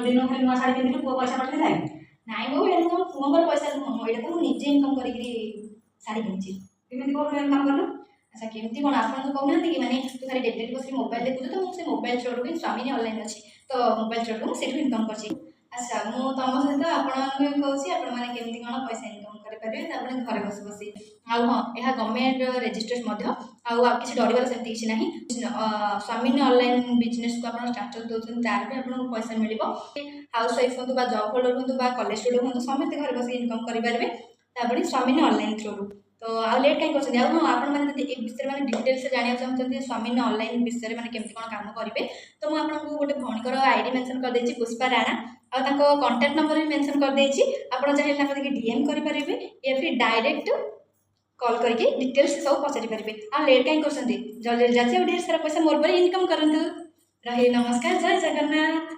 दिन खाली नुआ शाढ़ी पिंधि पुआ पैसा पठे थाए नाई बो ये तो पुअर पैसा नुह ये तो निजे इनकम करी शाढ़ी किनी केमी कौन काम कल अच्छा केमती कौन आप कहना कि मैंने तू खाली डेली बस मोबाइल देखु तो मुझे मोबाइल स्टोर भी स्वामी ऑनलाइन अच्छी तो मोबाइल स्टोर मुझे इनकम कर अच्छा मुझे तुम सहित आपड़ी मैंने केमती कौन पैसा इनकम करेंगे घर बस बस आउ हाँ यह गवर्नमेंट रेजिस्ट्रेड किसी डरबार सेमती किसी ना स्वामी ऑनलाइन बिजनेस को आप स्टार्टर दौरान तार भी आपको पैसा मिल हाउस वाइफ हूँ जॉब होल्डर हूँ कॉलेज स्टूडेंट हूँ समस्त घर बस इनकम करेंगे स्वामी ऑनलाइन थ्रू तो आ लेट कहीं कर हाँ आप विषय में डिटेल्स जाना चाहते स्वामी ऑनलाइन विषय में केमती कौन काम करेंगे तो मुझे गोटे भौणीकर आईडी मेंशन कर पुष्पा राणा और कांटेक्ट नंबर भी मेंशन कर आप चाहिए डीएम करेंगे या फिर डायरेक्ट कॉल करके डिटेल्स सब पचारि पारे आ लेट कहीं कर जल्दी जल्दी जाती ढेर सारा पैसा मोर पर इनकम करूँ रही नमस्कार जय जगन्नाथ।